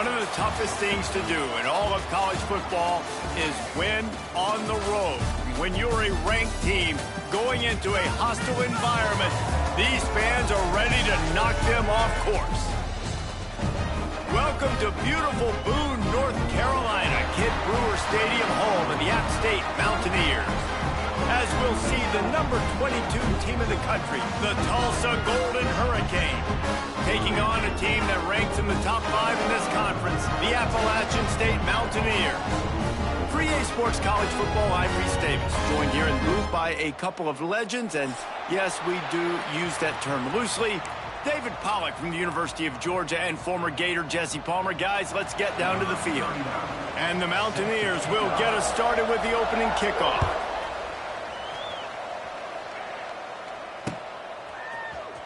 One of the toughest things to do in all of college football is win on the road. When you're a ranked team going into a hostile environment, these fans are ready to knock them off course. Welcome to beautiful Boone, North Carolina, Kid Brewer Stadium, home of the App State Mountaineers. As we'll see the number 22 team in the country, the Tulsa Golden Hurricane, taking on a team that ranks in the top 5 in this conference, the Appalachian State Mountaineers. For EA Sports College Football, I'm Reese Davis, joined here in the booth by a couple of legends, and yes, we do use that term loosely. David Pollack from the University of Georgia and former Gator Jesse Palmer. Guys, let's get down to the field. And the Mountaineers will get us started with the opening kickoff.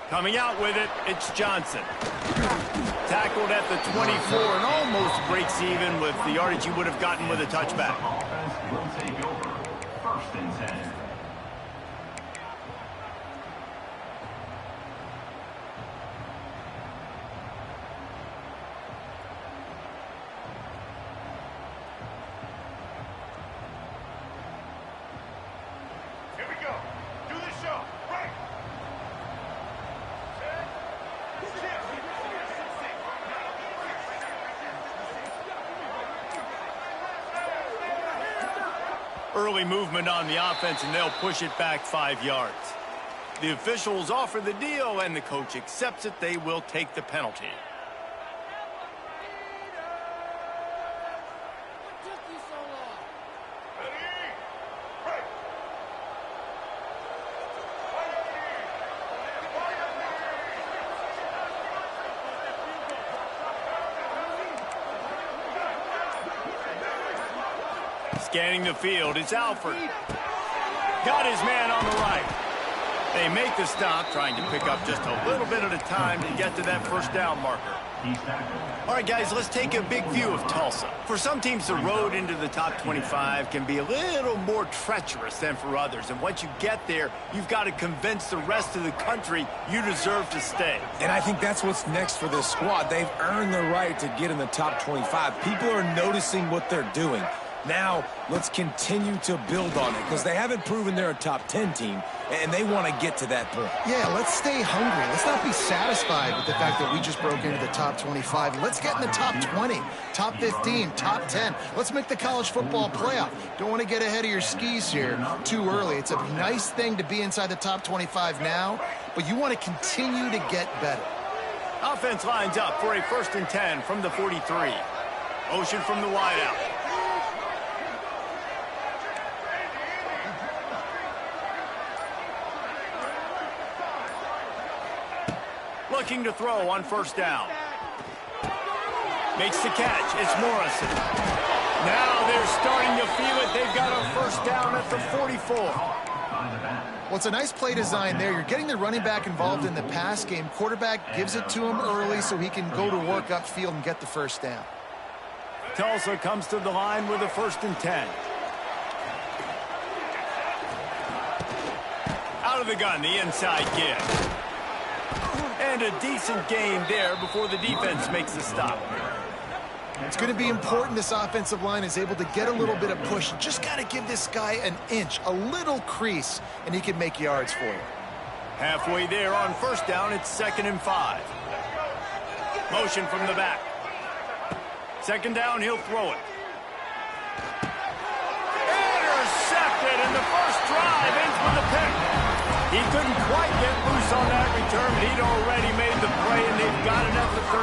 Coming out with it, it's Johnson. Tackled at the 24 and almost breaks even with the yardage he would have gotten with a touchback. Offense will take over. 1st and 10. Early movement on the offense, and they'll push it back 5 yards. The officials offer the deal, and the coach accepts it. They will take the penalty. Scanning the field, it's Alford. Got his man on the right. They make the stop, trying to pick up just a little bit at a time to get to that 1st down marker. All right, guys, let's take a big view of Tulsa. For some teams, the road into the top 25 can be a little more treacherous than for others. And once you get there, you've got to convince the rest of the country you deserve to stay. And I think that's what's next for this squad. They've earned the right to get in the top 25. People are noticing what they're doing. Now, let's continue to build on it, because they haven't proven they're a top 10 team, and they want to get to that point. Yeah, let's stay hungry. Let's not be satisfied with the fact that we just broke into the top 25. Let's get in the top 20, top 15, top 10. Let's make the college football playoff. Don't want to get ahead of your skis here too early. It's a nice thing to be inside the top 25 now, but you want to continue to get better. Offense lines up for a 1st and 10 from the 43. Motion from the wideout. Looking to throw on 1st down. Makes the catch. It's Morrison. Now they're starting to feel it. They've got a 1st down at the 44. Well, it's a nice play design there. You're getting the running back involved in the pass game. Quarterback gives it to him early so he can go to work upfield and get the 1st down. Tulsa comes to the line with a 1st and 10. Out of the gun, the inside give. And a decent game there before the defense makes the stop. It's going to be important this offensive line is able to get a little bit of push. You just got to give this guy an inch, a little crease, and he can make yards for you. Halfway there on 1st down, it's 2nd and 5. Motion from the back. 2nd down, he'll throw it. Intercepted, and the first drive ends with a pick. He couldn't quite get loose on that return, but he'd already made the play, and they've got it at the 35.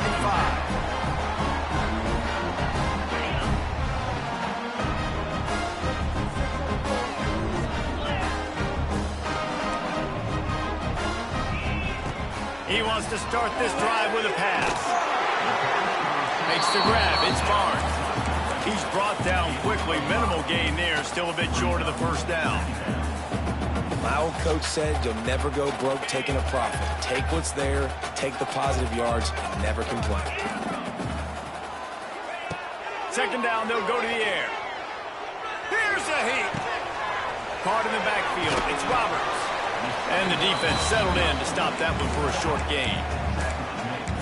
He wants to start this drive with a pass. Makes the grab. It's Barnes. He's brought down quickly. Minimal gain there. Still a bit short of the 1st down. My old coach said you'll never go broke taking a profit. Take what's there, take the positive yards, and never complain. 2nd down, they'll go to the air. Here's a heat. Caught in the backfield. It's Roberts. And the defense settled in to stop that one for a short gain.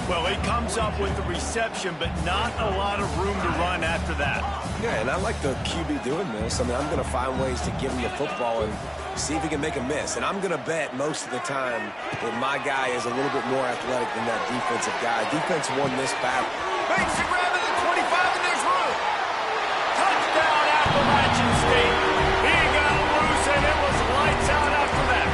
Well, he comes up with the reception, but not a lot of room to run after that. Yeah, and I like the QB doing this. I mean, I'm going to find ways to give him the football and see if he can make a miss. And I'm going to bet most of the time that my guy is a little bit more athletic than that defensive guy. Defense won this battle. Makes the grab at the 25, and there's room. Touchdown, Appalachian State. He got loose, and it was lights out after that.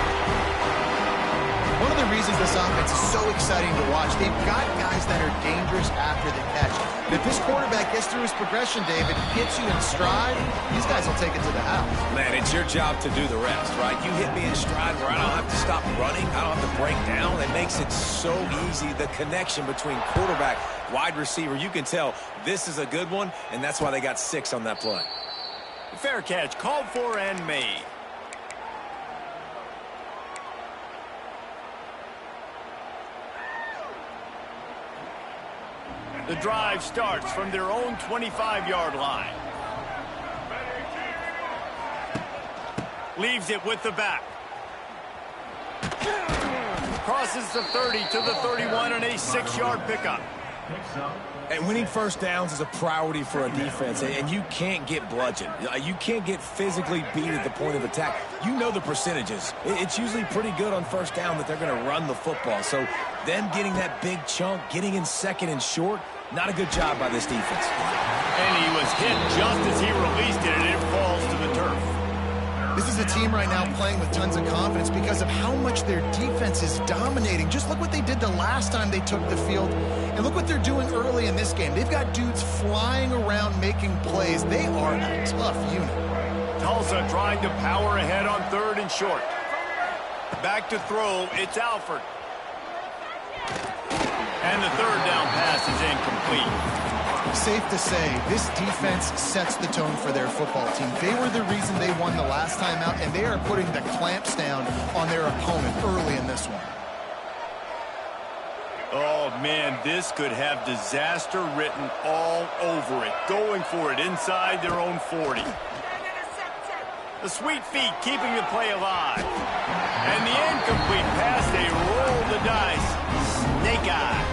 One of the reasons this offense is so exciting to watch, they've got guys that are dangerous after the catch. And if this quarterback gets through his progression, David, hits you in stride, these guys will take it to the house. Man, it's your job to do the rest, right? You hit me in stride where I don't have to stop running. I don't have to break down. It makes it so easy. The connection between quarterback, wide receiver, you can tell this is a good one, and that's why they got 6 on that play. Fair catch, called for and made. The drive starts from their own 25-yard line. Leaves it with the back. Crosses the 30 to the 31 and a 6-yard pickup. And winning first downs is a priority for a defense, and you can't get bludgeoned. You can't get physically beat at the point of attack. You know the percentages. It's usually pretty good on first down that they're going to run the football. So them getting that big chunk, getting in second and short, not a good job by this defense. And he was hit just as he released it, and it falls to the turf. This is a team right now playing with tons of confidence because of how much their defense is dominating. Just look what they did the last time they took the field, and look what they're doing early in this game. They've got dudes flying around making plays. They are a tough unit. Tulsa trying to power ahead on 3rd and short. Back to throw, it's Alford. And the 3rd down pass is incomplete. Safe to say, this defense sets the tone for their football team. They were the reason they won the last time out, and they are putting the clamps down on their opponent early in this one. Oh, man, this could have disaster written all over it. Going for it inside their own 40. The sweet feet keeping the play alive. And the incomplete pass, they roll the dice. Snake eyes.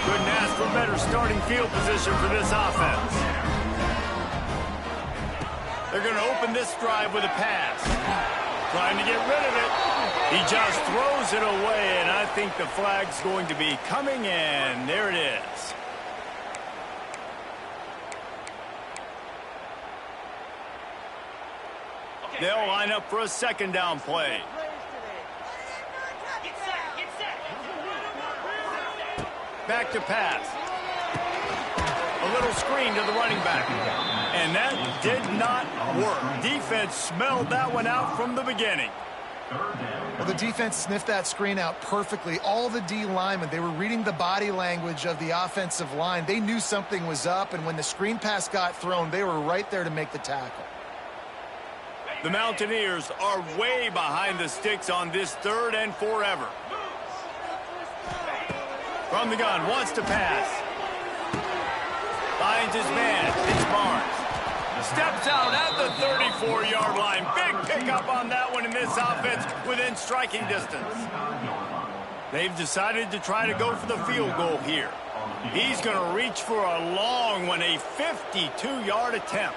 Couldn't ask for better starting field position for this offense. They're going to open this drive with a pass. Trying to get rid of it. He just throws it away, and I think the flag's going to be coming in. There it is. They'll line up for a 2nd down play. Back to pass. A little screen to the running back. And that did not work. Defense smelled that one out from the beginning. Well, the defense sniffed that screen out perfectly. All the D linemen, they were reading the body language of the offensive line. They knew something was up, and when the screen pass got thrown, they were right there to make the tackle. The Mountaineers are way behind the sticks on this 3rd and forever. From the gun, wants to pass. Finds his man. It's Barnes. Steps out at the 34-yard line. Big pickup on that one in this offense within striking distance. They've decided to try to go for the field goal here. He's going to reach for a long one, a 52-yard attempt.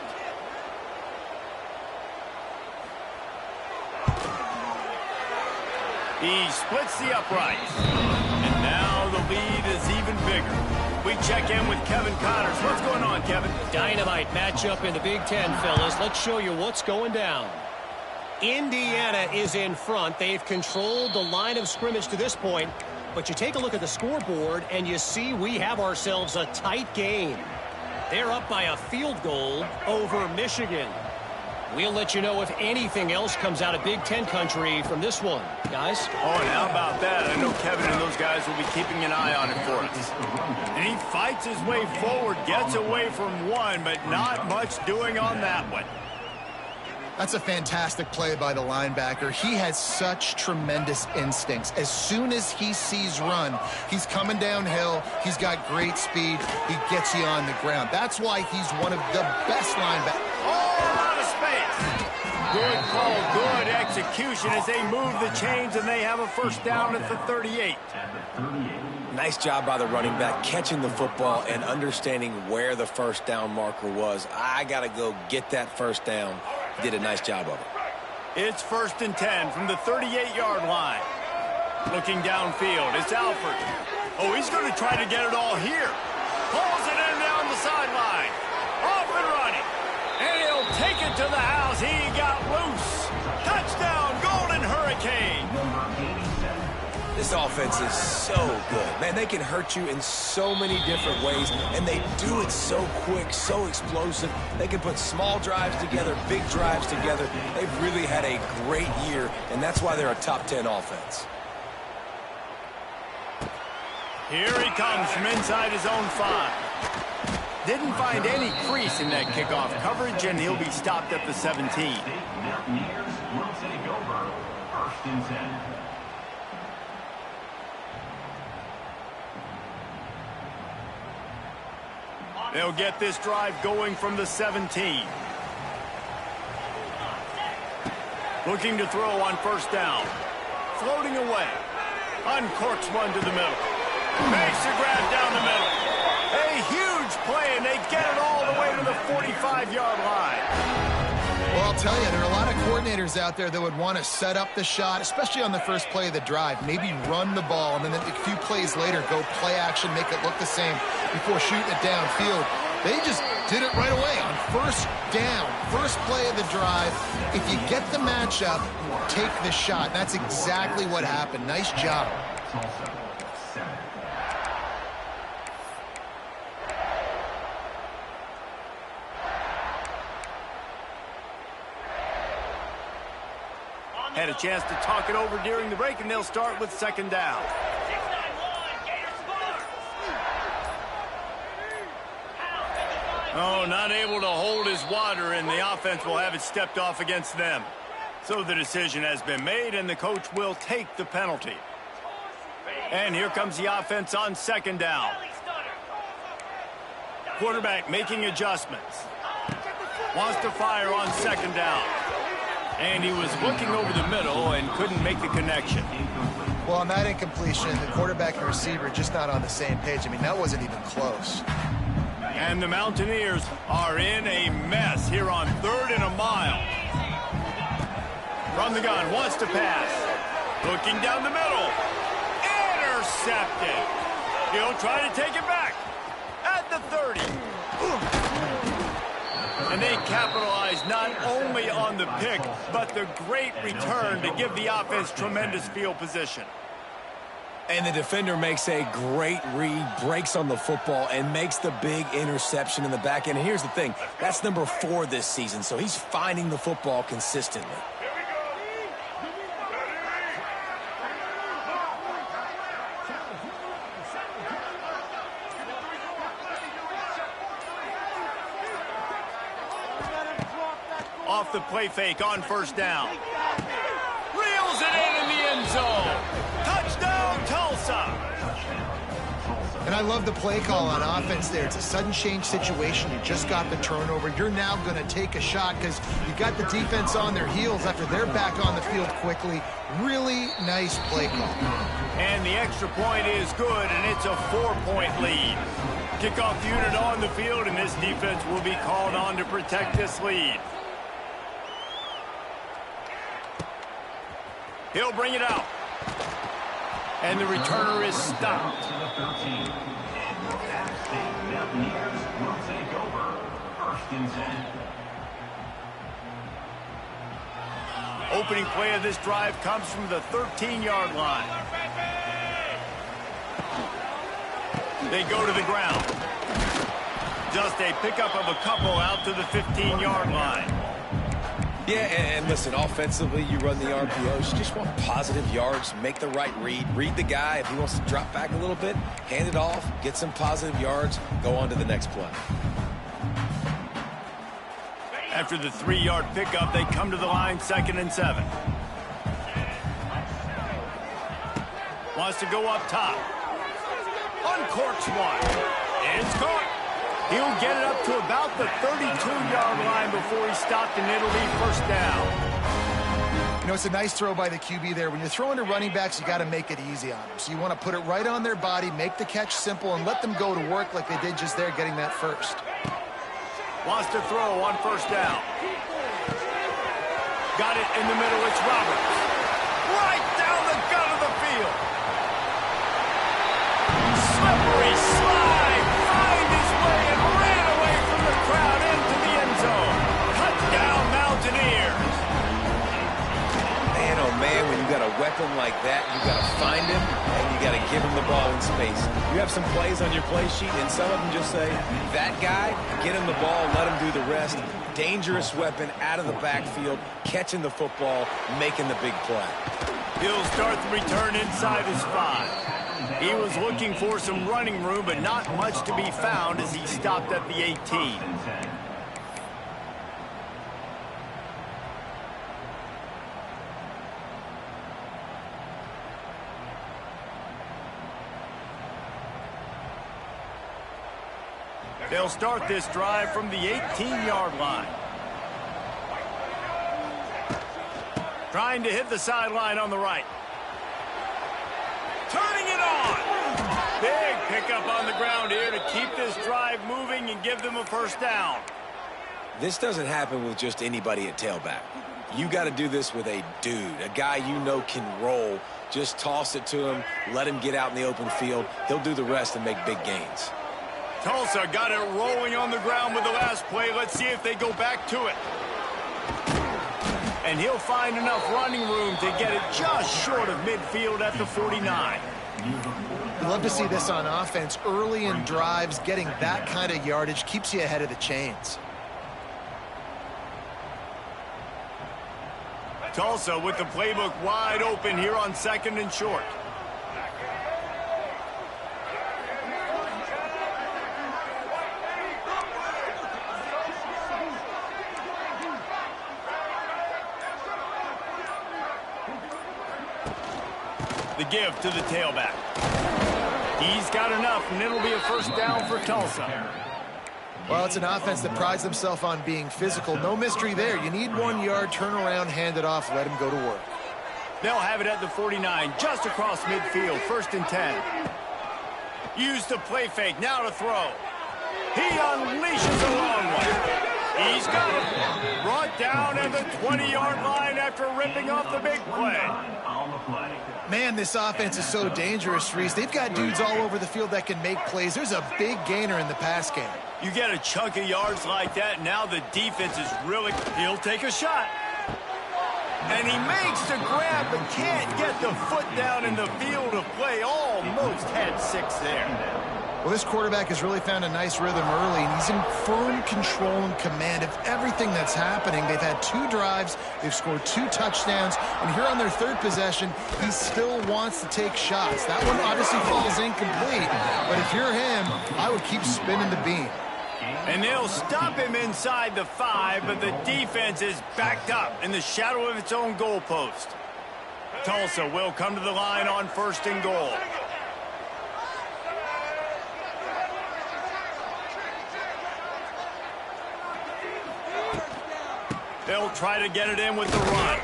He splits the uprights. And now the lead is even bigger. We check in with Kevin Connors. What's going on, Kevin? Dynamite matchup in the Big Ten, fellas. Let's show you what's going down. Indiana is in front. They've controlled the line of scrimmage to this point. But you take a look at the scoreboard, and you see we have ourselves a tight game. They're up by a field goal over Michigan. We'll let you know if anything else comes out of Big Ten country from this one. Guys? Oh, and how about that? I know Kevin and those guys will be keeping an eye on it for us. And he fights his way forward, gets away from one, but not much doing on that one. That's a fantastic play by the linebacker. He has such tremendous instincts. As soon as he sees run, he's coming downhill. He's got great speed. He gets you on the ground. That's why he's one of the best linebackers. Oh, a lot of space. Good call, good execution as they move the chains and they have a 1st down at the 38. Nice job by the running back, catching the football and understanding where the first down marker was. I got to go get that first down. He did a nice job of it. It's 1st and 10 from the 38-yard line. Looking downfield, it's Alford. Oh, he's going to try to get it all here. Pulls it in down the sideline. Off and running. And he'll take it to the house. He got loose. Touchdown, Golden Hurricane. This offense is so good. Man, they can hurt you in so many different ways, and they do it so quick, so explosive. They can put small drives together, big drives together. They've really had a great year, and that's why they're a top 10 offense. Here he comes from inside his own 5. Didn't find any crease in that kickoff coverage, and he'll be stopped at the 17. Mountaineers will take over 1st and 10. They'll get this drive going from the 17. Looking to throw on 1st down. Floating away. Uncorks one to the middle. Makes a grab down the middle. A huge play, and they get it all the way to the 45-yard line. Well, I'll tell you, there are a lot of coordinators out there that would want to set up the shot, especially on the first play of the drive. Maybe run the ball, and then a few plays later, go play action, make it look the same before shooting it downfield. They just did it right away on 1st down, first play of the drive. If you get the matchup, take the shot. That's exactly what happened. Nice job. Tulsa, 7. Had a chance to talk it over during the break, and they'll start with 2nd down. Oh, not able to hold his water, and the offense will have it stepped off against them. So the decision has been made, and the coach will take the penalty. And here comes the offense on 2nd down. Quarterback making adjustments. Wants to fire on 2nd down. And he was looking over the middle and couldn't make the connection. Well, on that incompletion, the quarterback and receiver just not on the same page. I mean, that wasn't even close. And the Mountaineers are in a mess here on 3rd and a mile. From the gun, wants to pass. Looking down the middle. Intercepted. He'll try to take it back. At the 30. And they capitalize not only on the pick, but the great return to give the offense tremendous field position. And the defender makes a great read, breaks on the football, and makes the big interception in the back end. And here's the thing, that's number 4 this season, so he's finding the football consistently. Off the play fake on 1st down. Reels it in the end zone. Touchdown, Tulsa. And I love the play call on offense there. It's a sudden change situation. You just got the turnover. You're now going to take a shot because you got the defense on their heels after they're back on the field quickly. Really nice play call. And the extra point is good, and it's a 4-point lead. Kickoff unit on the field, and this defense will be called on to protect this lead. He'll bring it out. And the returner is stopped. To the 13. App State Mountaineers will take over 1st and 10. Opening play of this drive comes from the 13-yard line. They go to the ground. Just a pickup of a couple out to the 15-yard line. Yeah, and listen, offensively, you run the RPOs. You just want positive yards, make the right read the guy. If he wants to drop back a little bit, hand it off, get some positive yards, go on to the next play. After the 3-yard pickup, they come to the line 2nd and 7. Wants to go up top. Uncorks one. It's caught. He'll get it up to about the 32-yard line before he's stopped, and it'll be 1st down. You know, it's a nice throw by the QB there. When you're throwing to running backs, you got to make it easy on them. So you want to put it right on their body, make the catch simple, and let them go to work like they did just there, getting that first. Wants to throw on first down. Got it in the middle. It's Roberts. Right down the gut of the field. Slippery slide. Find his way and ran away from the crowd into the end zone. Touchdown, Mountaineers. Man, oh man, when you got a weapon like that, you got to find him and you got to give him the ball in space. You have some plays on your play sheet, and some of them just say, that guy, get him the ball, let him do the rest. Dangerous weapon out of the backfield, catching the football, making the big play. He'll start the return inside his 5. He was looking for some running room, but not much to be found as he stopped at the 18. They'll start this drive from the 18-yard line. Trying to hit the sideline on the right. Turning it on. Big pickup on the ground here to keep this drive moving and give them a first down. This doesn't happen with just anybody at tailback. You got to do this with a dude, a guy you know can roll. Just toss it to him, let him get out in the open field. He'll do the rest and make big gains. Tulsa got it rolling on the ground with the last play. Let's see if they go back to it. And he'll find enough running room to get it just short of midfield at the 49. You love to see this on offense. Early in drives, getting that kind of yardage keeps you ahead of the chains. Tulsa with the playbook wide open here on 2nd and short. The give to the tailback. He's got enough, and it'll be a first down for Tulsa. Well, it's an offense that prides themselves on being physical. No mystery there. You need 1 yard, turn around, hand it off, let him go to work. They'll have it at the 49, just across midfield, 1st and 10. Use the play fake, now to throw. He unleashes a long one. He's got it. Brought down at the 20-yard line after ripping off the big play. Man, this offense is so dangerous, Reese. They've got dudes all over the field that can make plays. There's a big gainer in the pass game. You get a chunk of yards like that, now the defense is really... He'll take a shot. And he makes the grab, but can't get the foot down in the field of play. Almost had 6 there. Well, this quarterback has really found a nice rhythm early, and he's in firm control and command of everything that's happening. They've had 2 drives, they've scored 2 touchdowns, and here on their 3rd possession, he still wants to take shots. That one obviously falls incomplete, but if you're him, I would keep spinning the beam. And they'll stop him inside the 5, but the defense is backed up in the shadow of its own goalpost. Tulsa will come to the line on 1st and goal. They'll try to get it in with the run.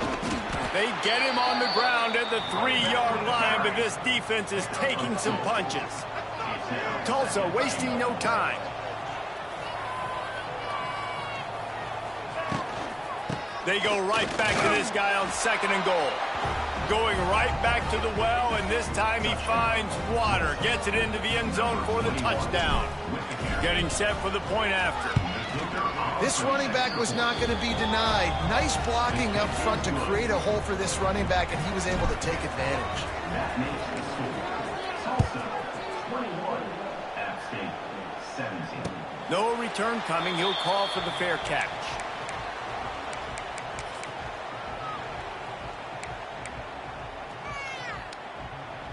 They get him on the ground at the 3-yard line, but this defense is taking some punches. Tulsa wasting no time. They go right back to this guy on 2nd and goal. Going right back to the well, and this time he finds water. Gets it into the end zone for the touchdown. Getting set for the point after. This running back was not going to be denied. Nice blocking up front to create a hole for this running back, and he was able to take advantage. That makes the score. Tulsa, 21. App State, 17. No return coming. He'll call for the fair catch.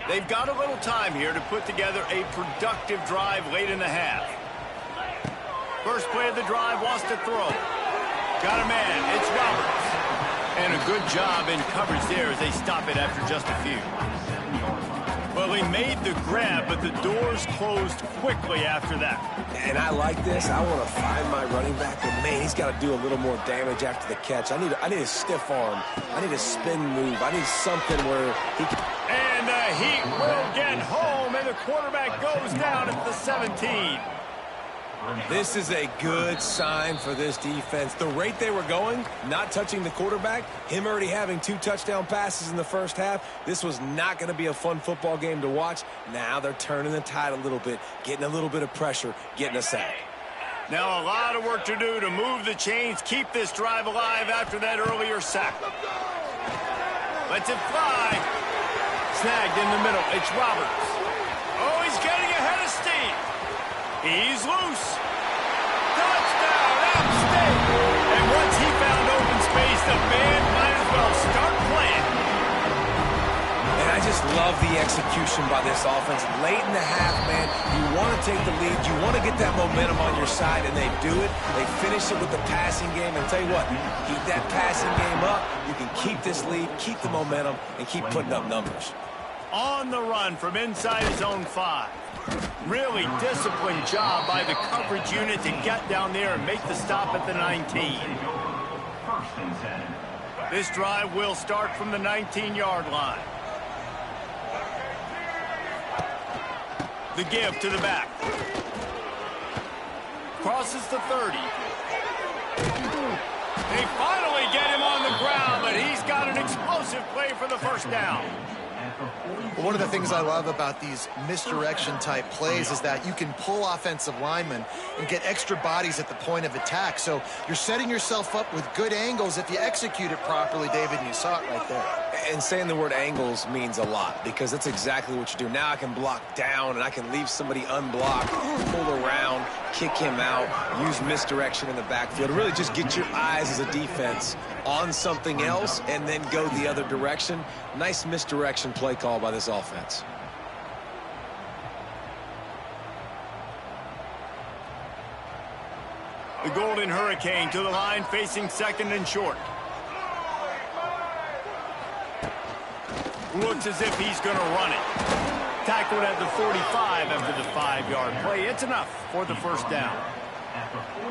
They've got a little time here to put together a productive drive late in the half. First play of the drive, wants to throw. Got a man, it's Roberts. And a good job in coverage there as they stop it after just a few. Well, Well, he made the grab, but the doors closed quickly after that. And I like this. I want to find my running back, but man, he's got to do a little more damage after the catch. I need a stiff arm. I need a spin move. I need something where he can... And the Heat will get home, and the quarterback goes down at the 17. This is a good sign for this defense. The rate they were going, not touching the quarterback, him already having 2 touchdown passes in the first half, this was not going to be a fun football game to watch. Now they're turning the tide a little bit, getting a little bit of pressure, getting a sack. Now a lot of work to do to move the chains, keep this drive alive after that earlier sack. Lets it fly. Snagged in the middle. It's Roberts. Oh, he's getting ahead of steam. He's loose. Touchdown, App State. And once he found open space, the band might as well start playing. And I just love the execution by this offense. Late in the half, man, you want to take the lead. You want to get that momentum on your side, and they do it. They finish it with the passing game. And tell you what, keep that passing game up. You can keep this lead, keep the momentum, and keep putting up numbers. On the run from inside his own 5. Really disciplined job by the coverage unit to get down there and make the stop at the 19. This drive will start from the 19-yard line. The give to the back. Crosses the 30. They finally get him on the ground, but he's got an explosive play for the first down. Well, one of the things I love about these misdirection-type plays is that you can pull offensive linemen and get extra bodies at the point of attack. So you're setting yourself up with good angles if you execute it properly, David, and you saw it right there. And saying the word angles means a lot because that's exactly what you do. Now I can block down and I can leave somebody unblocked, pull around, kick him out, use misdirection in the backfield. Really just get your eyes as a defense on something else and then go the other direction. Nice misdirection play call by this offense. The Golden Hurricane to the line, facing second and short. Looks as if he's going to run it. Tackled at the 45 after the 5-yard play. It's enough for the first down.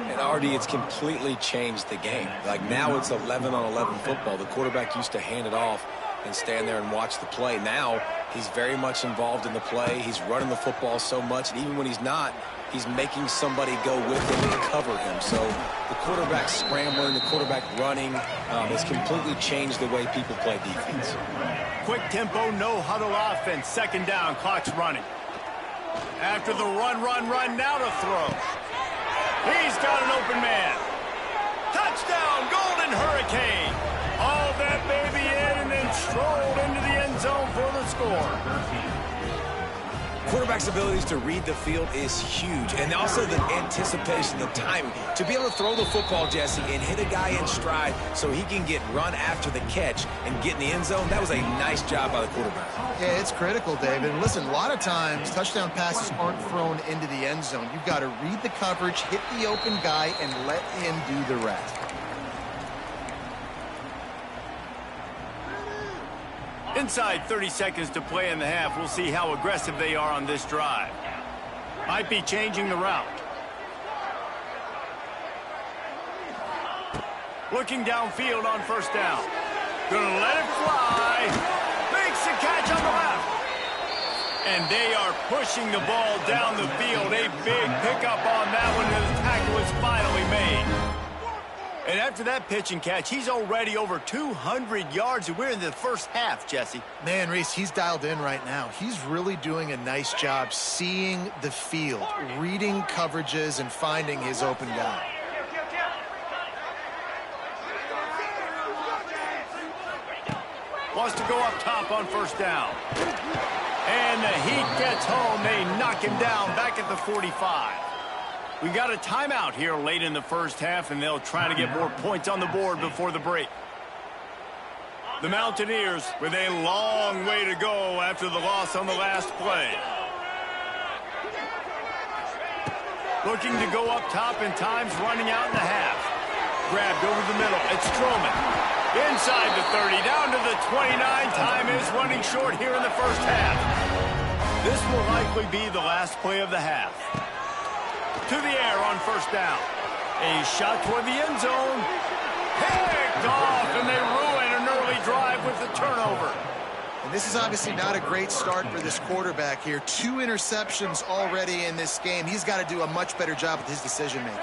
And Artie, it's completely changed the game. Like now it's 11-on-11 football. The quarterback used to hand it off and stand there and watch the play. Now he's very much involved in the play. He's running the football so much, and even when he's not, he's making somebody go with him and cover him. So the quarterback scrambling, the quarterback running has completely changed the way people play defense. Quick tempo, no huddle offense. Second down, clock's running. After the run, now to throw. He's got an open man. Touchdown, Golden Hurricane. All that baby in and then strolled into the end zone for the score. Quarterback's abilities to read the field is huge, and also the anticipation, the timing. To be able to throw the football, Jesse, and hit a guy in stride so he can get run after the catch and get in the end zone, that was a nice job by the quarterback. Yeah, it's critical, David. And listen, a lot of times touchdown passes aren't thrown into the end zone. You've got to read the coverage, hit the open guy, and let him do the rest. Inside 30 seconds to play in the half. We'll see how aggressive they are on this drive. Might be changing the route. Looking downfield on first down. Gonna let it fly. Makes the catch on the left. And they are pushing the ball down the field. A big pickup on that one as the tackle is finally made. And after that pitch and catch, he's already over 200 yards, and we're in the first half, Jesse. Man, Reese, he's dialed in right now. He's really doing a nice job seeing the field, reading coverages, and finding his open guy. Wants to go up top on first down. And the Heat gets home. They knock him down back at the 45. We got a timeout here late in the first half, and they'll try to get more points on the board before the break. The Mountaineers with a long way to go after the loss on the last play. Looking to go up top, and time's running out in the half. Grabbed over the middle. It's Stroman. Inside the 30, down to the 29. Time is running short here in the first half. This will likely be the last play of the half. To the air on first down. A shot toward the end zone. Picked off, and they ruin an early drive with the turnover. And this is obviously not a great start for this quarterback here. 2 interceptions already in this game. He's got to do a much better job with his decision-making.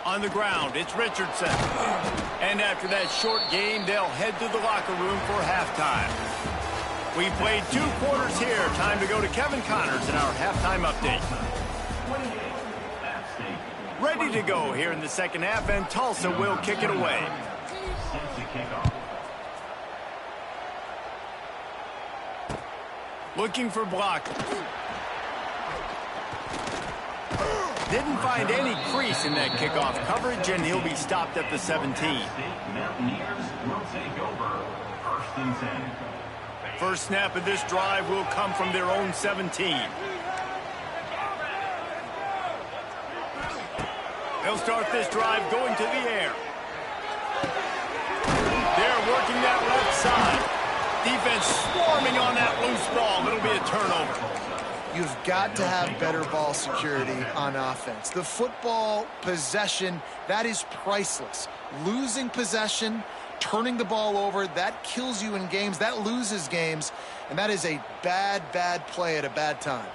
On the ground, it's Richardson. And after that short game, they'll head to the locker room for halftime. We played 2 quarters here. Time to go to Kevin Connors in our halftime update. Ready to go here in the second half, and Tulsa will kick it away. Looking for block. Didn't find any crease in that kickoff coverage, and he'll be stopped at the 17. Mountaineers will take over. 1st and 10. First snap of this drive will come from their own 17. They'll start this drive going to the air. They're working that left side. Defense swarming on that loose ball. It'll be a turnover. You've got to have better ball security on offense. The football possession, that is priceless. Losing possession, turning the ball over, that kills you in games, that loses games, and that is a bad, bad play at a bad time.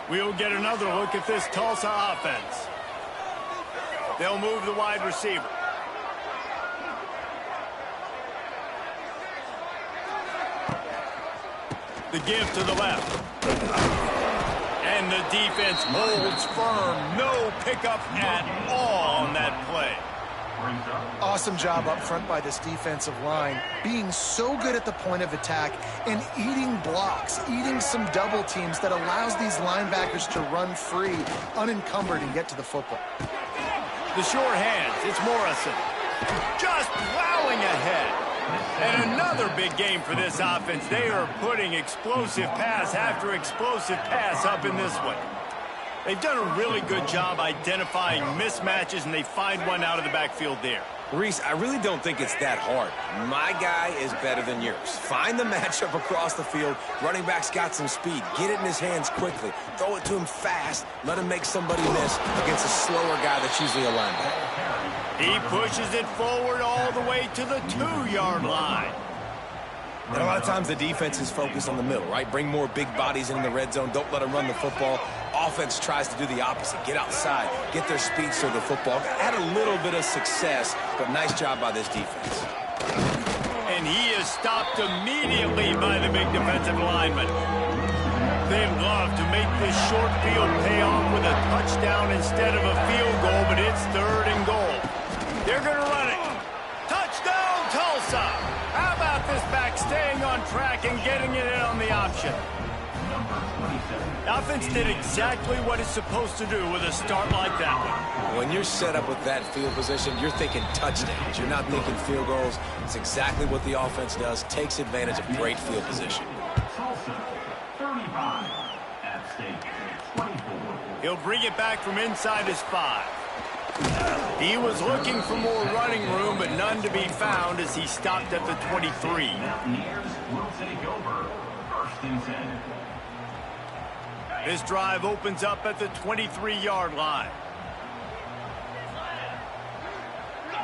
We'll get another look at this Tulsa offense. They'll move the wide receiver. The give to the left. And the defense holds firm. No pickup at all on that play. Awesome job up front by this defensive line, being so good at the point of attack and eating blocks, eating some double teams that allows these linebackers to run free, unencumbered, and get to the football. The short hands, it's Morrison. Just plowing ahead. And another big game for this offense. They are putting explosive pass after explosive pass up in this one. They've done a really good job identifying mismatches, and they find one out of the backfield there. Reese, I really don't think it's that hard. My guy is better than yours. Find the matchup across the field. Running back's got some speed. Get it in his hands quickly. Throw it to him fast. Let him make somebody miss against a slower guy that's usually a linebacker. He pushes it forward all the way to the 2-yard line. And a lot of times the defense is focused on the middle, right? Bring more big bodies in the red zone. Don't let them run the football. Offense tries to do the opposite. Get outside. Get their speed to the football. Had a little bit of success, but nice job by this defense. And he is stopped immediately by the big defensive lineman. They'd love to make this short field pay off with a touchdown instead of a field goal, but it's 3rd and goal. They're going to run it. Touchdown, Tulsa! How about this back staying on track and getting it in on the option? The offense did exactly what it's supposed to do with a start like that one. When you're set up with that field position, you're thinking touchdowns. You're not thinking field goals. It's exactly what the offense does. Takes advantage of great field position. Tulsa, 35. At State, 24. He'll bring it back from inside his 5. He was looking for more running room, but none to be found as he stopped at the 23. Mountaineers will take over. 1st and 10. This drive opens up at the 23-yard line.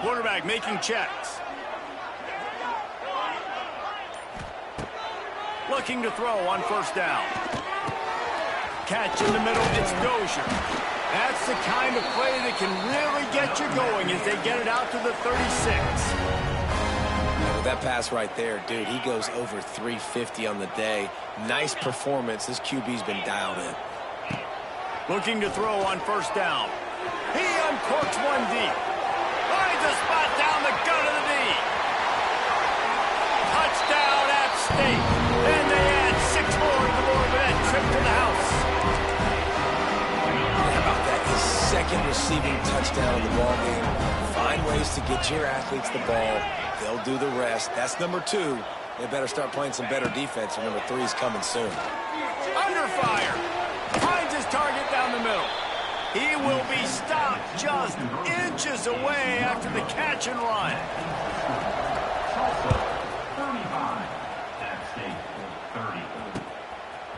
Quarterback making checks. Looking to throw on first down. Catch in the middle, it's Dozier. That's the kind of play that can really get you going as they get it out to the 36. With that pass right there, dude, he goes over 350 on the day. Nice performance. This QB's been dialed in. Looking to throw on first down. He uncorks one deep. Finds a spot down the gut of the knee. Touchdown, App State. And they add 6 more to the board with that trip to the house. How about that? His 2nd receiving touchdown of the ball game. Find ways to get your athletes the ball. They'll do the rest. That's number 2. They better start playing some better defense, or number 3 is coming soon. Under fire. Finds his target down the middle. He will be stopped just inches away after the catch and run. App State 30.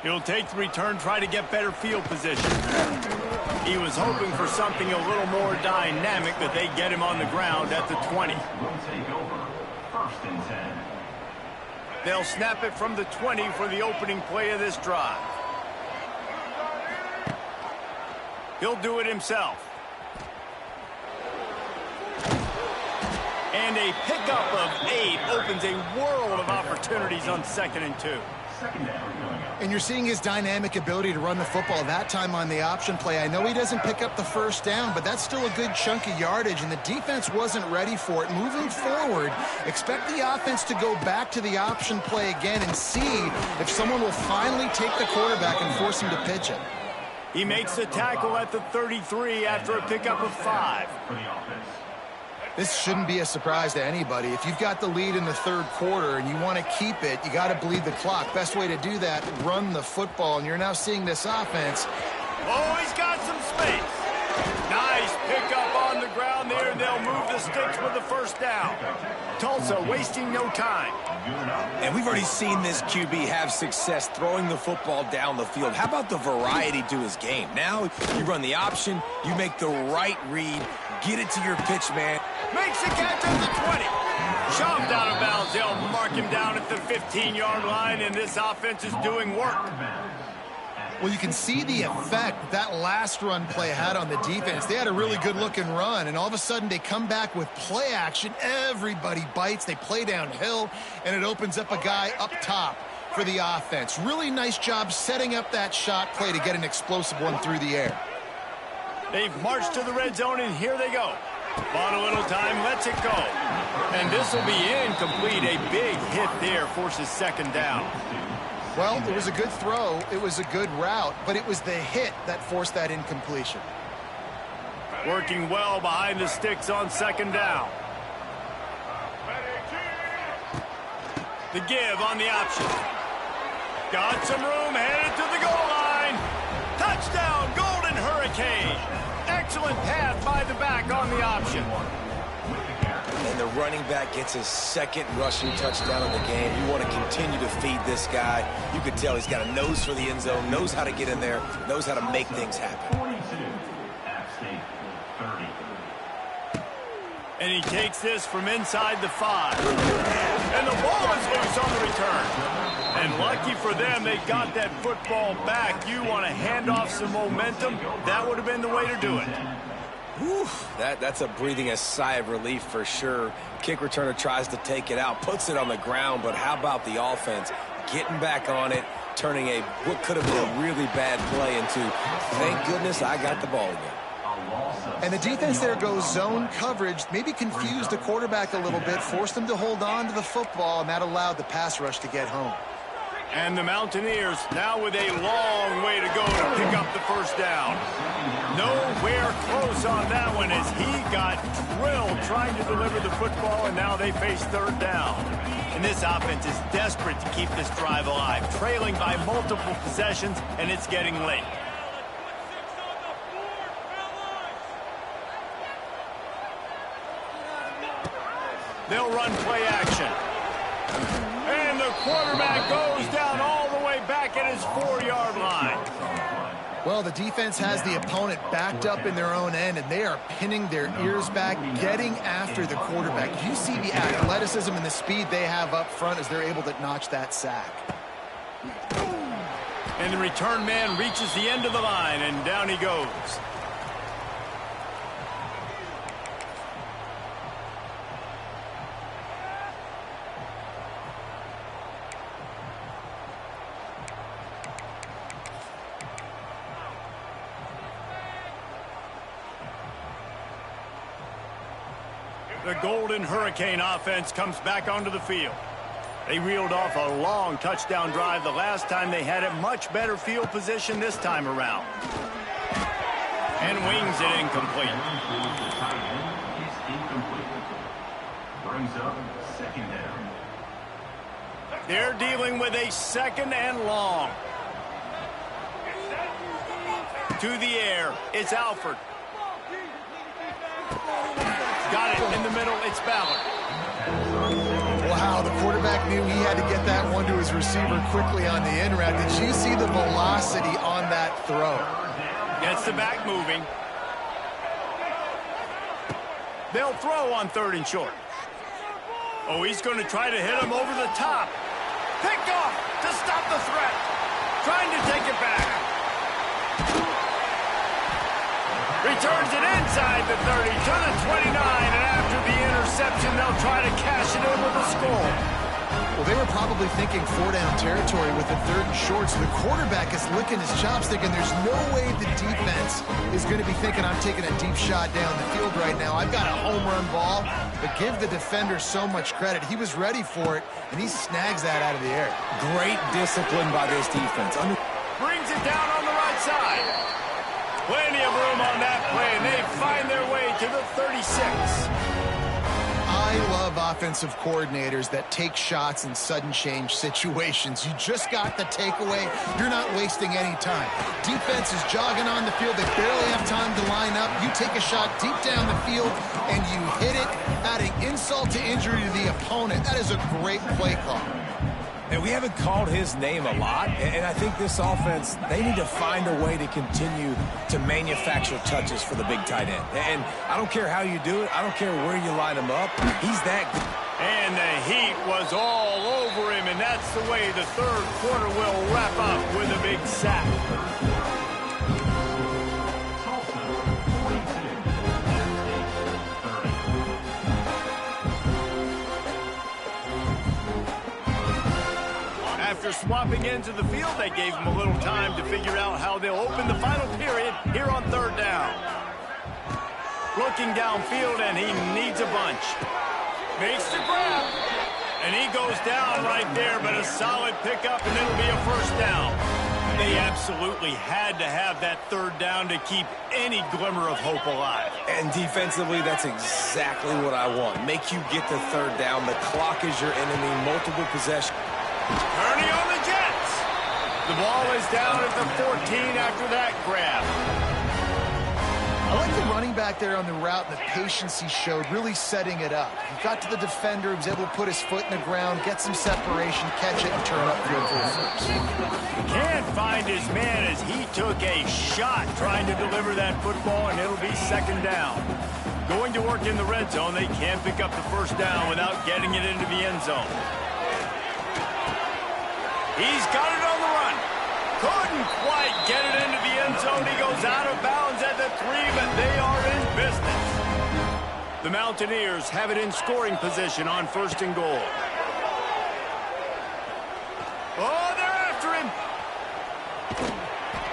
He'll take the return, try to get better field position. He was hoping for something a little more dynamic, but they get him on the ground at the 20. Will take over. 1st and 10. They'll snap it from the 20 for the opening play of this drive. He'll do it himself. And a pickup of 8 opens a world of opportunities on 2nd and 2. Second down coming up. And you're seeing his dynamic ability to run the football, that time on the option play. I know he doesn't pick up the 1st down, but that's still a good chunk of yardage, and the defense wasn't ready for it. Moving forward, expect the offense to go back to the option play again and see if someone will finally take the quarterback and force him to pitch it. He makes the tackle at the 33 after a pickup of 5. For the offense. This shouldn't be a surprise to anybody. If you've got the lead in the 3rd quarter and you want to keep it, you got to bleed the clock. Best way to do that, run the football. And you're now seeing this offense. Oh, he's got some space. Nice pickup on the ground there, and they'll move the sticks with the 1st down. Tulsa wasting no time. And we've already seen this QB have success throwing the football down the field. How about the variety to his game? Now you run the option, you make the right read, get it to your pitch man. Makes the catch at the 20. Shoved out of bounds. They'll mark him down at the 15-yard line, and this offense is doing work. Well, you can see the effect that last run play had on the defense. They had a really good-looking run, and all of a sudden they come back with play action. Everybody bites. They play downhill, and it opens up a guy up top for the offense. Really nice job setting up that shot play to get an explosive one through the air. They've marched to the red zone, and here they go. Bought a little time, lets it go. And this will be incomplete. A big hit there forces 2nd down. Well, it was a good throw. It was a good route, but it was the hit that forced that incompletion. Working well behind the sticks on 2nd down. The give on the option. Got some room, headed to the goal line. Touchdown, Golden Hurricane. Excellent pass by the back on the option. And the running back gets his 2nd rushing touchdown of the game. You want to continue to feed this guy. You can tell he's got a nose for the end zone, knows how to get in there, knows how to make things happen. 42. App State 30. And he takes this from inside the 5. And the ball is loose on the return. And lucky for them, they got that football back. You want to hand off some momentum, that would have been the way to do it. Whew, that's a breathing a sigh of relief for sure. Kick returner tries to take it out, puts it on the ground, but how about the offense getting back on it, turning what could have been a really bad play into, thank goodness I got the ball again. And the defense there goes zone coverage, maybe confused the quarterback a little bit, forced him to hold on to the football, and that allowed the pass rush to get home. And the Mountaineers now with a long way to go to pick up the 1st down. Nowhere close on that one as he got drilled trying to deliver the football, and now they face 3rd down. And this offense is desperate to keep this drive alive, trailing by multiple possessions, and it's getting late. They'll run play action. And the quarterback goes down all the way back at his 4-yard line. Well, the defense has the opponent backed up in their own end, and they are pinning their ears back, getting after the quarterback. You see the athleticism and the speed they have up front as they're able to notch that sack. And the return man reaches the end of the line, and down he goes. The Golden Hurricane offense comes back onto the field. They reeled off a long touchdown drive the last time they had it. Much better field position this time around. And wings it incomplete. Brings up 2nd down. They're dealing with a 2nd and long. To the air, it's Alford. Got it in the middle, it's Ballard. Well, Wow, the quarterback knew he had to get that one to his receiver quickly on the in route. Did you see the velocity on that throw? Gets the back moving. They'll throw on 3rd and short. Oh, he's going to try to hit him over the top. Picked off to stop the threat. Trying to take it back. Returns it inside the 30 to the 29, and after the interception, they'll try to cash it in with a score. Well, they were probably thinking 4-down territory with the 3rd and short, so the quarterback is licking his chops thinking there's no way the defense is going to be thinking I'm taking a deep shot down the field right now. I've got a home run ball, but give the defender so much credit. He was ready for it, and he snags that out of the air. Great discipline by this defense. Brings it down on the right side. Plenty of room on that play, and they find their way to the 36. I love offensive coordinators that take shots in sudden change situations. You just got the takeaway. You're not wasting any time. Defense is jogging on the field. They barely have time to line up. You take a shot deep down the field, and you hit it, adding insult to injury to the opponent. That is a great play call. And we haven't called his name a lot, and I think this offense, they need to find a way to continue to manufacture touches for the big tight end. And I don't care how you do it. I don't care where you line him up. He's that good. And the heat was all over him, and that's the way the 3rd quarter will wrap up with a big sack. Tulsa, 42. After swapping ends of the field, they gave him a little time to figure out how they'll open the final period here on 3rd down. Looking downfield, and he needs a bunch. Makes the grab, and he goes down right there, but a solid pickup, and it'll be a 1st down. They absolutely had to have that 3rd down to keep any glimmer of hope alive. And defensively, that's exactly what I want. Make you get the 3rd down. The clock is your enemy. Multiple possessions. Turning on the Jets. The ball is down at the 14 after that grab. I like the running back there on the route and the patience he showed, really setting it up. He got to the defender, he was able to put his foot in the ground, get some separation, catch it, and turn upfield for the 1st. Can't find his man as he took a shot trying to deliver that football, and it'll be 2nd down. Going to work in the red zone, they can't pick up the 1st down without getting it into the end zone. He's got it on the run. Couldn't quite get it into the end zone. He goes out of bounds at the 3, but they are in business. The Mountaineers have it in scoring position on 1st and goal. Oh, they're after him.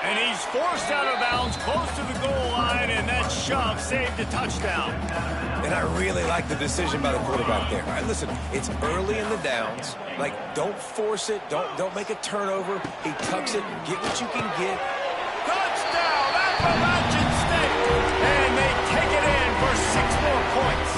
And he's forced out of bounds close to the goal line, and that shove saved a touchdown. And I really like the decision by the quarterback there. All right, listen, it's early in the downs. Like, don't force it. Don't make a turnover. He tucks it. Get what you can get. Touchdown! Appalachian State! And they take it in for 6 more points.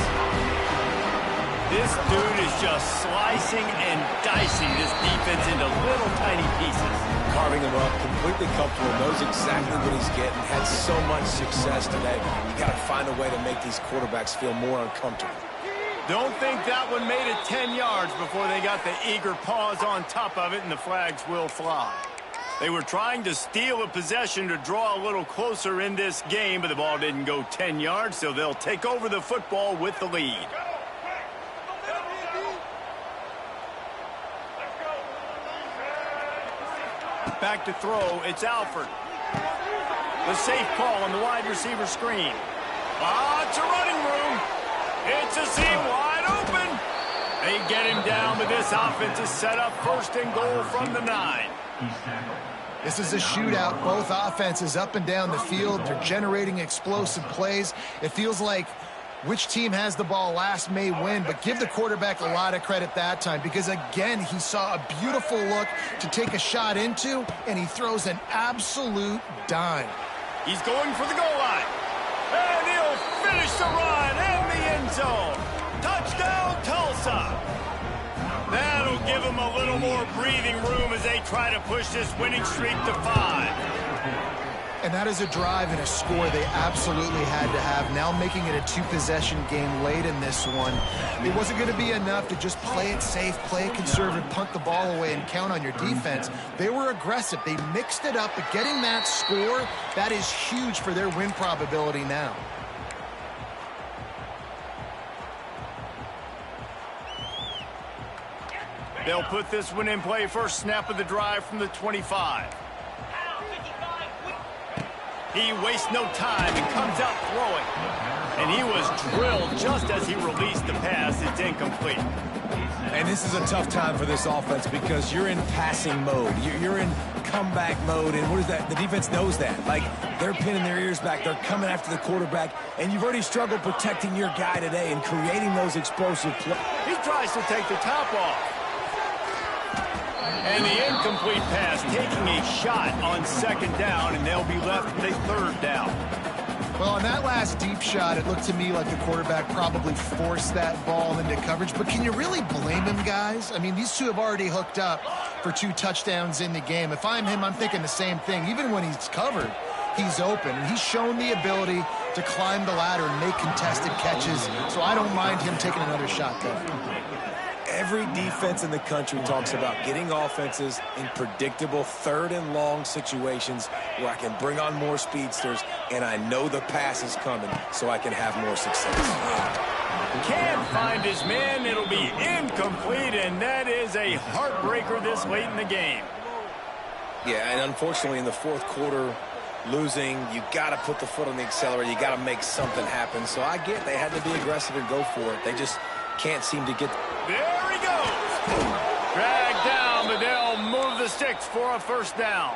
This dude is just slicing and dicing this defense into little tiny pieces. Carving him up, completely comfortable, knows exactly what he's getting, had so much success today. You got to find a way to make these quarterbacks feel more uncomfortable. Don't think that one made it 10 yards before they got the eager paws on top of it, and the flags will fly. They were trying to steal a possession to draw a little closer in this game, but the ball didn't go 10 yards, so they'll take over the football with the lead. Back to throw, it's Alford. The safe call on the wide receiver screen. It's a running room. It's a seam wide open. They get him down, but this offense is set up 1st and goal from the 9. This is a shootout. Both offenses up and down the field. They're generating explosive plays. It feels like which team has the ball last may win, but give the quarterback a lot of credit that time because, again, he saw a beautiful look to take a shot into, and he throws an absolute dime. He's going for the goal line, and he'll finish the run in the end zone. Touchdown, Tulsa. That'll give him a little more breathing room as they try to push this winning streak to 5. And that is a drive and a score they absolutely had to have. Now making it a two-possession game late in this one. It wasn't going to be enough to just play it safe, play it conservative, punt the ball away, and count on your defense. They were aggressive. They mixed it up, but getting that score, that is huge for their win probability now. They'll put this one in play first snap of the drive from the 25. He wastes no time and comes out throwing. And he was drilled just as he released the pass. It's incomplete. And this is a tough time for this offense because you're in passing mode. You're in comeback mode, and what is that? The defense knows that. Like, they're pinning their ears back. They're coming after the quarterback, and you've already struggled protecting your guy today and creating those explosive plays. He tries to take the top off. And the incomplete pass taking a shot on second down, and they'll be left with a third down. Well, on that last deep shot, it looked to me like the quarterback probably forced that ball into coverage. But can you really blame him, guys? I mean, these two have already hooked up for 2 touchdowns in the game. If I'm him, I'm thinking the same thing. Even when he's covered, he's open. And he's shown the ability to climb the ladder and make contested catches. So I don't mind him taking another shot there. Every defense in the country talks about getting offenses in predictable third and long situations where I can bring on more speedsters and I know the pass is coming so I can have more success. Can't find his man. It'll be incomplete, and that is a heartbreaker this late in the game. Yeah, and unfortunately in the fourth quarter, losing, you got to put the foot on the accelerator. You got to make something happen. So I get they had to be aggressive and go for it. They just can't seem to get... There he goes. Dragged down, but they'll move the sticks for a first down.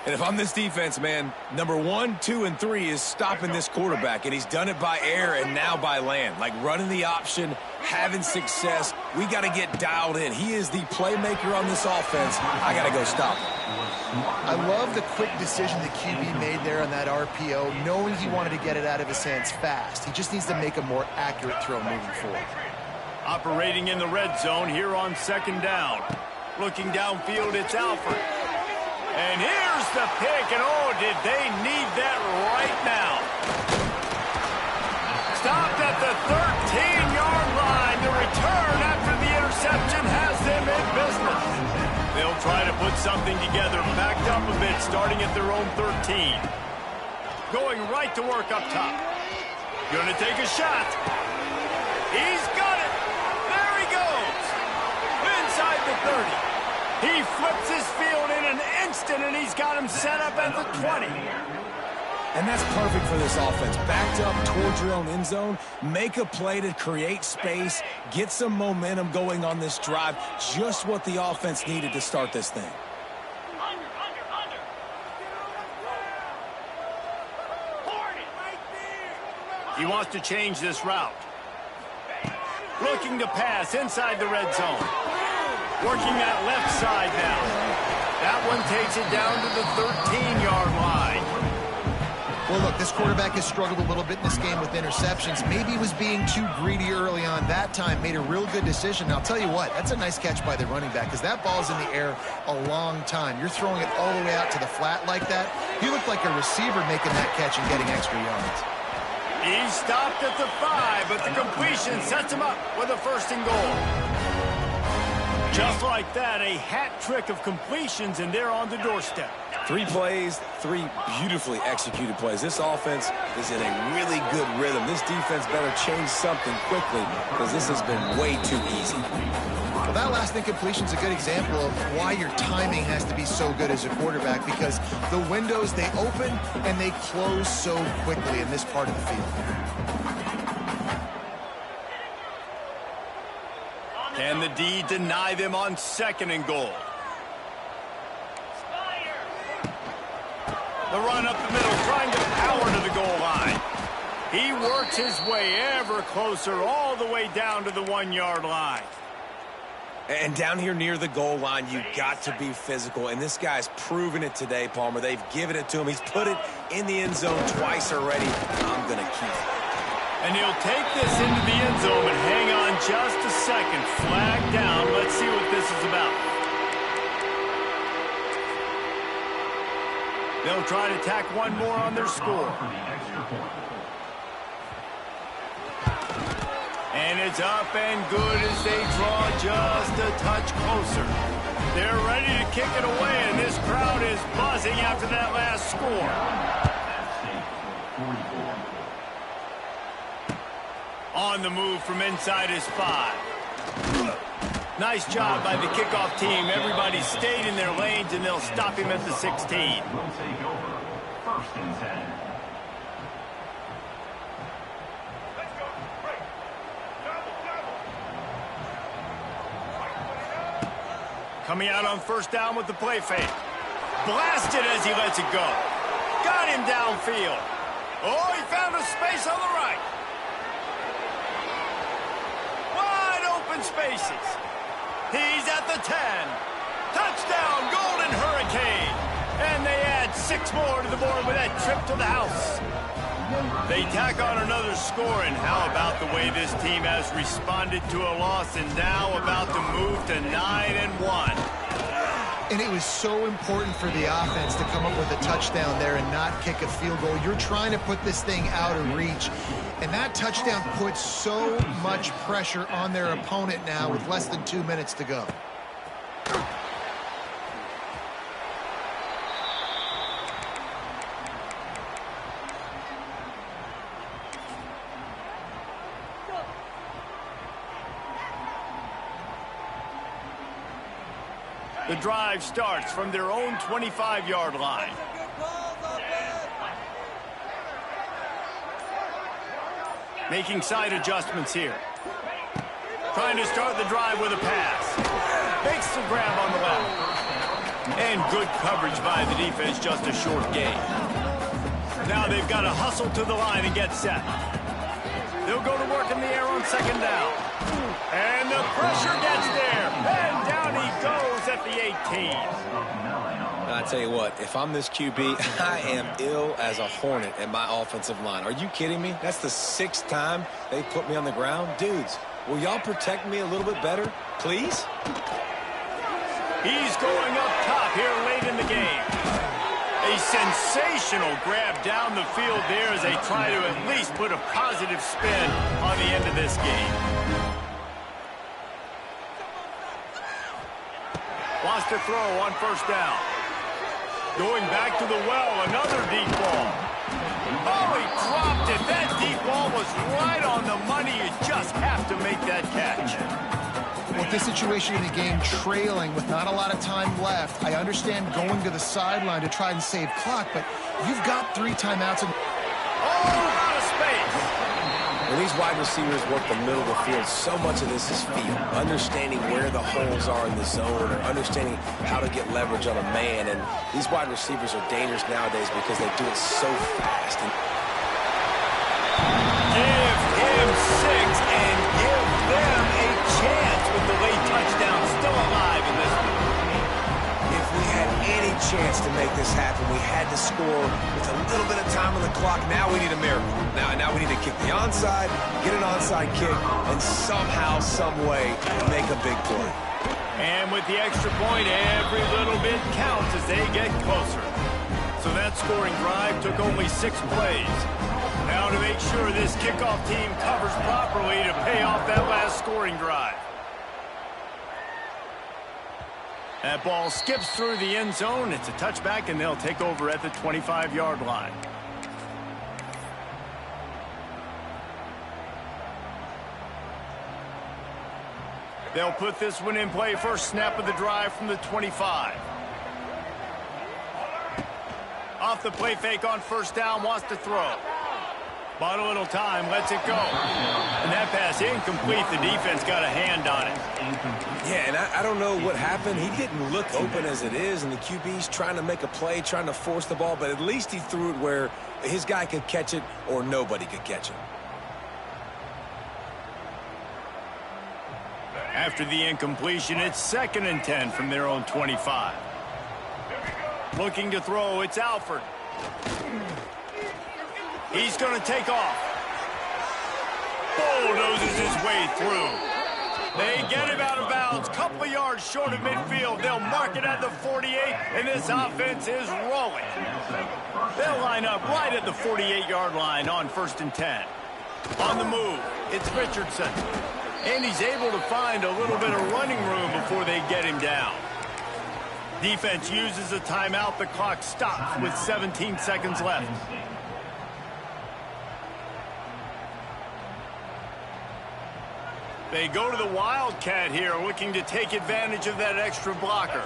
And if I'm this defense, man, number 1, 2, and 3 is stopping this quarterback, and he's done it by air and now by land. Like running the option, having success. We got to get dialed in. He is the playmaker on this offense. I got to go stop him. I love the quick decision the QB made there on that RPO, knowing he wanted to get it out of his hands fast. He just needs to make a more accurate throw moving forward. Operating in the red zone here on second down. Looking downfield, it's Alford. And here's the pick, and oh, did they need that right now. Stopped at the 13-yard line. The return after the interception has them in business. They'll try to put something together, backed up a bit, starting at their own 13. Going right to work up top. Gonna take a shot. He's got it. There he goes. Inside the 30. He flips his field in an instant, and he's got him set up at the 20. And that's perfect for this offense. Backed up towards your own end zone, make a play to create space, get some momentum going on this drive. Just what the offense needed to start this thing. He wants to change this route. Looking to pass inside the red zone. Working that left side now. That one takes it down to the 13-yard line. Well, look, this quarterback has struggled a little bit in this game with interceptions. Maybe he was being too greedy early on. That time made a real good decision. Now, I'll tell you what, that's a nice catch by the running back because that ball's in the air a long time. You're throwing it all the way out to the flat like that. He looked like a receiver making that catch and getting extra yards. He stopped at the 5, but the completion sets him up with a first and goal. Just like that, a hat trick of completions, and they're on the doorstep. 3 plays, 3 beautifully executed plays. This offense is in a really good rhythm. This defense better change something quickly because this has been way too easy. Well, that last incompletion is a good example of why your timing has to be so good as a quarterback because the windows, they open and they close so quickly in this part of the field. Can the D deny them on second and goal? The run up the middle, trying to power to the goal line. He works his way ever closer, all the way down to the 1-yard line. And down here near the goal line, you got to be physical. And this guy's proven it today, Palmer. They've given it to him. He's put it in the end zone twice already. I'm going to keep it. And he'll take this into the end zone, but hang on just a second. Flag down. Let's see what this is about. They'll try to tack one more on their score. And it's up and good as they draw just a touch closer. They're ready to kick it away, and this crowd is buzzing after that last score. On the move from inside his 5. Nice job by the kickoff team. Everybody stayed in their lanes, and they'll stop him at the 16. Will take over. 1st and 10. Coming out on 1st down with the play fake. Blasted as he lets it go. Got him downfield. Oh, he found a space on the right. Wide open spaces. He's at the 10. Touchdown, Golden Hurricane. And they add 6 more to the board with that trip to the house. They tack on another score, and how about the way this team has responded to a loss and now about to move to 9-1. And it was so important for the offense to come up with a touchdown there and not kick a field goal. You're trying to put this thing out of reach. And that touchdown puts so much pressure on their opponent now with less than 2 minutes to go. The drive starts from their own 25-yard line. Making side adjustments here. Trying to start the drive with a pass. Makes the grab on the left. And good coverage by the defense, just a short gain. Now they've got to hustle to the line and get set. They'll go to work in the air on 2nd down. And the pressure gets there. And down he goes at the 18. I tell you what, if I'm this QB, I am ill as a hornet at my offensive line. Are you kidding me? That's the 6th time they put me on the ground. Dudes, will y'all protect me a little bit better, please? He's going up top here late in the game. A sensational grab down the field there as they try to at least put a positive spin on the end of this game. Wants to throw on 1st down. Going back to the well, another deep ball. Oh, he dropped it. That deep ball was right on the money. You just have to make that catch. With this situation in the game, trailing with not a lot of time left, I understand going to the sideline to try and save clock, but you've got 3 timeouts. And oh, out of space. When these wide receivers work the middle of the field, so much of this is feel. Understanding where the holes are in the zone or understanding how to get leverage on a man. And these wide receivers are dangerous nowadays because they do it so fast. Give him 6 and give them a chance with the late touchdown still alive in this one. If we had any chance to make this happen, we had to score with a little bit of time on the clock. Now we need a miracle. Now we need to kick the onside, get an onside kick, and somehow, some way, make a big play. And with the extra point, every little bit counts as they get closer. So that scoring drive took only 6 plays. Now to make sure this kickoff team covers properly to pay off that last scoring drive. That ball skips through the end zone. It's a touchback, and they'll take over at the 25-yard line. They'll put this one in play. First snap of the drive from the 25. Off the play fake on 1st down, wants to throw. Bought a little time, lets it go. And that pass incomplete. The defense got a hand on it. Yeah, and I don't know what happened. He didn't look open as it is, and the QB's trying to make a play, trying to force the ball, but at least he threw it where his guy could catch it or nobody could catch it. After the incompletion, it's 2nd and 10 from their own 25. Looking to throw, it's Alford. He's going to take off. Bulldozes his way through. They get him out of bounds, couple of yards short of midfield. They'll mark it at the 48, and this offense is rolling. They'll line up right at the 48-yard line on 1st and 10. On the move, it's Richardson. And he's able to find a little bit of running room before they get him down. Defense uses a timeout. The clock stops with 17 seconds left. They go to the Wildcat here, looking to take advantage of that extra blocker.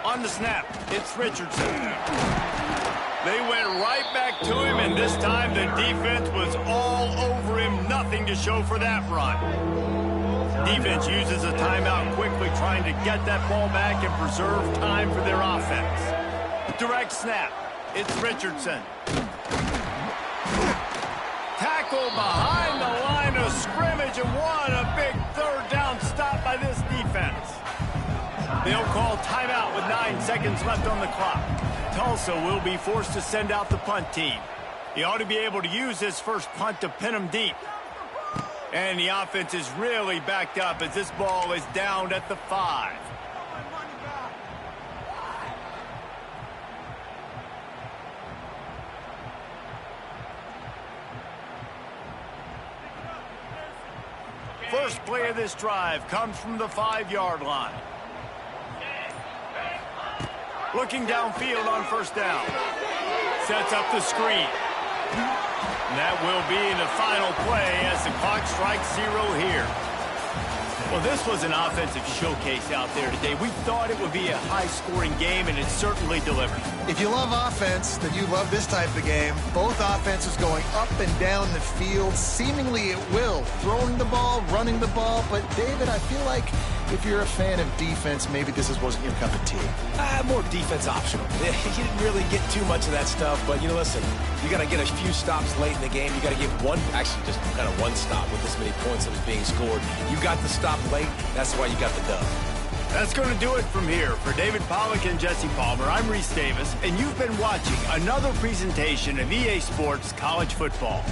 On the snap, it's Richardson. They went right back to him, and this time the defense was all over him. Nothing to show for that run. Defense uses a timeout quickly, trying to get that ball back and preserve time for their offense. Direct snap, it's Richardson. Tackle behind the line of scrimmage, and what a big third down stop by this defense. They'll call timeout with 9 seconds left on the clock. Tulsa will be forced to send out the punt team. He ought to be able to use this first punt to pin them deep. And the offense is really backed up as this ball is down at the 5. First play of this drive comes from the 5-yard line. Looking downfield on 1st down. Sets up the screen. And that will be the final play as the clock strikes 0 here. Well, this was an offensive showcase out there today. We thought it would be a high-scoring game, and it certainly delivered. If you love offense, then you love this type of game. Both offenses going up and down the field, seemingly at will. Throwing the ball, running the ball. But, David, I feel like if you're a fan of defense, maybe this wasn't your cup of tea. More defense optional. You didn't really get too much of that stuff, but, listen, you got to get a few stops late in the game. You got to get just kind of one stop with this many points that was being scored. You got the stop late. That's why you got the dub. That's going to do it from here. For David Pollack and Jesse Palmer, I'm Reese Davis, and you've been watching another presentation of EA Sports College Football.